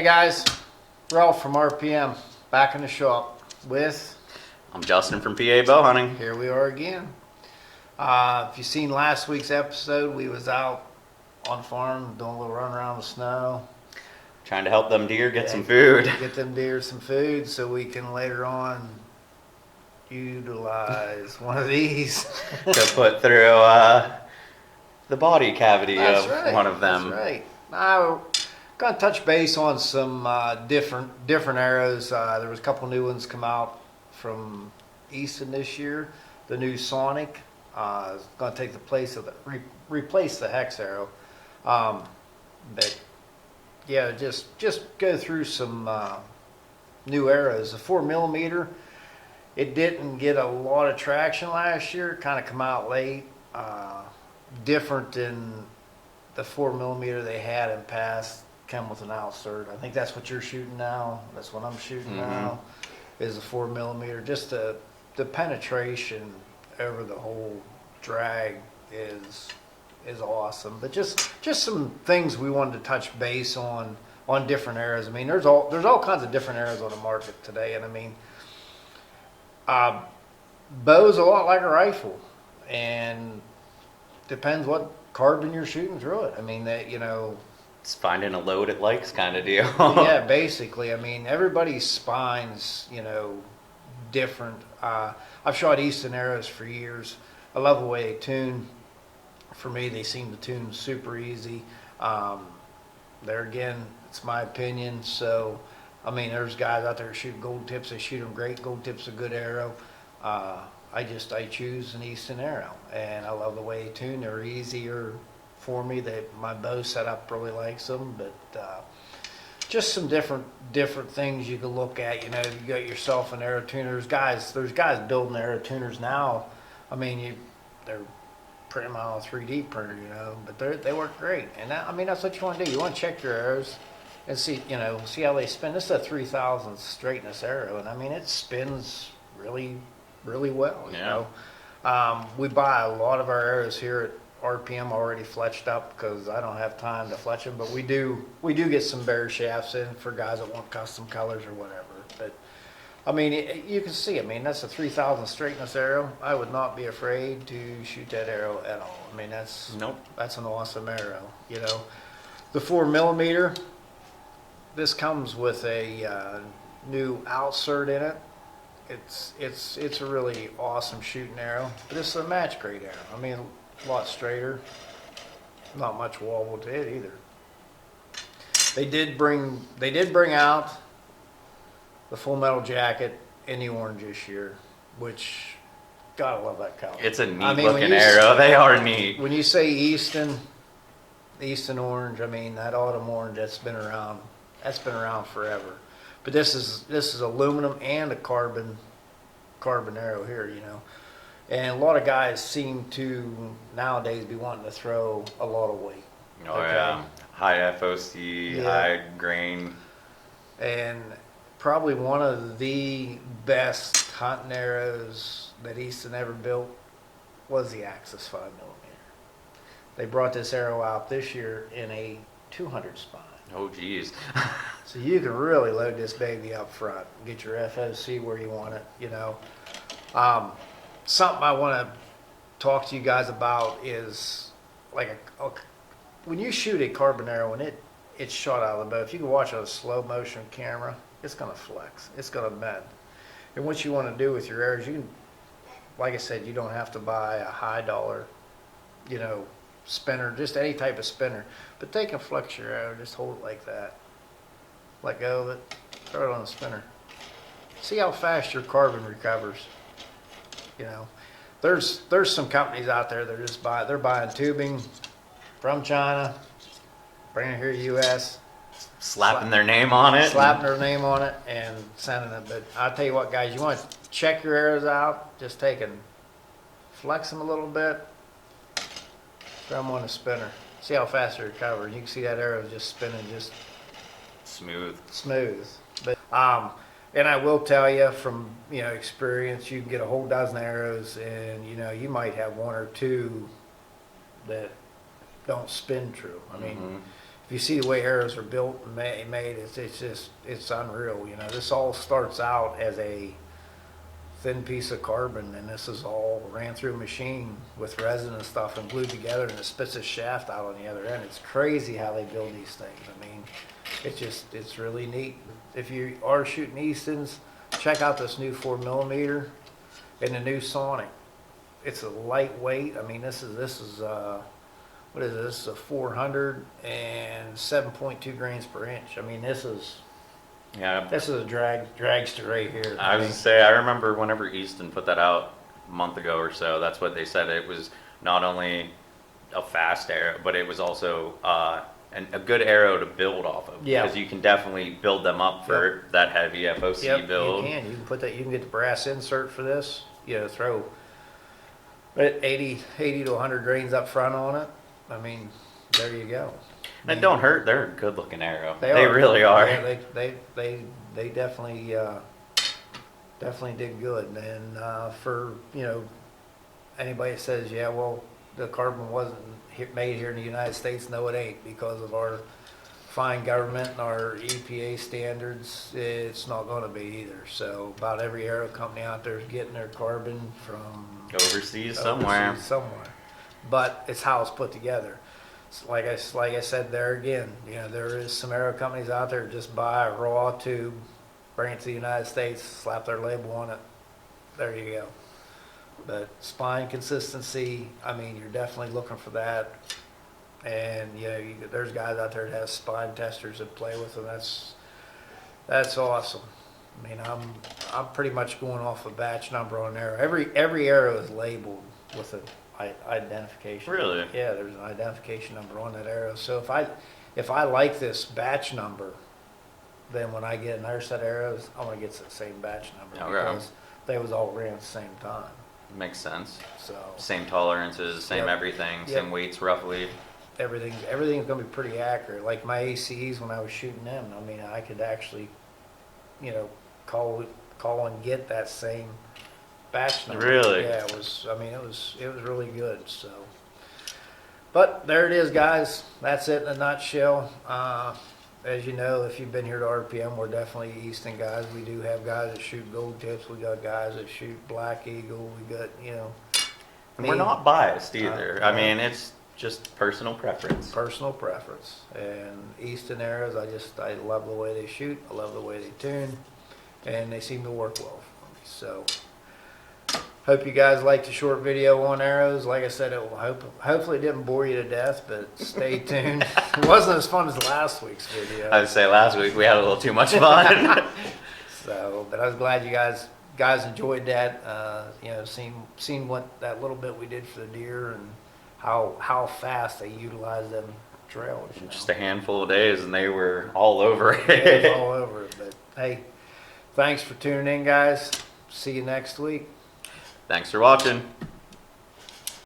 Hey guys, Ralph from RPM, back in the shop with, I'm Justin from PA Bow Hunting. here we are again. If you seen last week's episode, we was out on farm doing a little run around the snow. Trying to help them deer get some food. Get them deer some food so we can later on utilize one of these. To put through the body cavity That's of right, one of them. That's right. Now, gonna touch base on some different arrows. There was a couple new ones come out from Easton this year. The new Sonic is gonna take the place of replace the hex arrow. But yeah, just go through some new arrows. The 4mm, it didn't get a lot of traction last year. It kind of come out late. Different than the 4mm they had in past. Come with an outsert. I think that's what you're shooting now. That's what I'm shooting now. Is a 4mm. Just the penetration over the whole drag is awesome. But just some things we wanted to touch base on different arrows. I mean, there's all kinds of different arrows on the market today, and I mean, bow's a lot like a rifle, and depends what carbon you're shooting through it. I mean, that It's finding a load it likes kind of deal. yeah, basically. I mean, everybody's spine's, different. I've shot Easton arrows for years. I love the way they tune. For me, they seem to tune super easy. There again, it's my opinion. So, I mean, there's guys out there that shoot gold tips. They shoot them great. Gold tip's a good arrow. I choose an Easton arrow, and I love the way they tune. They're easier for me. That my bow setup really likes them, but just some different things you can look at. You got yourself an arrow tuner. There's guys building arrow tuners now. I mean, they're printing them on a 3D printer, but they work great. And that's what you want to do. You want to check your arrows and see how they spin. This is a 3000 straightness arrow, and I mean it spins really, really well. We buy a lot of our arrows here at RPM already fletched up because I don't have time to fletch them, but we do get some bare shafts in for guys that want custom colors or whatever. But I mean, you can see, I mean, that's a 3000 straightness arrow. I would not be afraid to shoot that arrow at all. I mean, that's an awesome arrow. The 4mm, this comes with a new outsert in it. It's a really awesome shooting arrow, but it's a match grade arrow. I mean, a lot straighter, not much wobble to it either. They did bring out the Full Metal Jacket in the orange this year, which gotta love that color. It's a neat looking arrow. They are neat. When you say Easton orange, I mean that autumn orange that's been around forever. But this is aluminum and a carbon arrow here, And a lot of guys seem to nowadays be wanting to throw a lot of weight. Oh okay? Yeah, high FOC, high grain. And probably one of the best hunting arrows that Easton ever built was the Axis 5mm. They brought this arrow out this year in a 200 spine. Oh geez. So you can really load this baby up front, get your FOC where you want it, Something I want to talk to you guys about is like when you shoot a carbon arrow and it's shot out of the bow, if you can watch on a slow motion camera, it's going to flex, it's going to bend. And what you want to do with your arrows, you can, like I said, you don't have to buy a high dollar, spinner, just any type of spinner, but they can flex your arrow. Just hold it like that, let go of it, throw it on the spinner, see how fast your carbon recovers. There's some companies out there that they're buying tubing from China, bringing it here to U.S., slapping their name on it, and sending it. But I'll tell you what, guys, you want to check your arrows out, just take and flex them a little bit, throw them on the spinner, see how fast they recover. You can see that arrow just spinning, just smooth. But and I will tell you from experience, you can get a whole dozen arrows, and you might have one or two that don't spin true. I mean, if you see the way arrows are built and made, it's unreal. You know, this all starts out as a thin piece of carbon, and this is all ran through a machine with resin and stuff and glued together, and it spits a shaft out on the other end. It's crazy how they build these things. I mean, it's really neat. If you are shooting Eastons, check out this new 4mm and the new Sonic. It's a lightweight. I mean, this is what is this? This is a 400 and 7.2 grains per inch. I mean, this is Yeah. a dragster right here. I was gonna say, I remember whenever Easton put that out a month ago or so, that's what they said. It was not only a fast arrow, but it was also a good arrow to build off of. Yeah. Because you can definitely build them up for that heavy FOC Yep, build. you can put that. You can get the brass insert for this. You know, throw 80 to 100 grains up front on it. I mean, there you go. And it don't hurt. They're a good looking arrow. They They are. really are. Yeah, they definitely did good. And for anybody that says, yeah, well, the carbon wasn't made here in the United States, no, it ain't, because of our fine government and our EPA standards. It's not going to be either. So about every arrow company out there is getting their carbon from Overseas somewhere. But it's how it's put together. So like I said there again, there is some arrow companies out there that just buy a raw tube, bring it to the United States, slap their label on it. There you go. But spine consistency, I mean, you're definitely looking for that. And there's guys out there that have spine testers that play with them. That's awesome. I mean, I'm pretty much going off a batch number on an arrow. Every arrow is labeled with an identification. Really? Yeah, there's an identification number on that arrow. So if I like this batch number, then when I get another set of arrows, I want to get the same batch number because they was all ran at the same time. Makes sense. So Same tolerances, same everything, same weights roughly. everything's gonna be pretty accurate. Like my ACs, when I was shooting them, I mean, I could actually, call and get that same batch number. Really? Yeah, it was really good. So, but there it is, guys. That's it in a nutshell. As you know, if you've been here to RPM, we're definitely Easton guys. We do have guys that shoot gold tips. We got guys that shoot Black Eagle. We got, And we're not biased either. I mean, it's just personal preference. Personal preference. And Easton arrows, I love the way they shoot. I love the way they tune. And they seem to work well for me. So, hope you guys liked the short video on arrows. Like I said, hopefully it didn't bore you to death, but stay tuned. It wasn't as fun as last week's video. I would say last week we had a little too much fun. So, but I was glad you guys enjoyed that. Seen what that little bit we did for the deer and how fast they utilize them trails. Just a handful of days and they were all over it. Yeah, it was all over it. But hey, thanks for tuning in, guys. See you next week. Thanks for watching.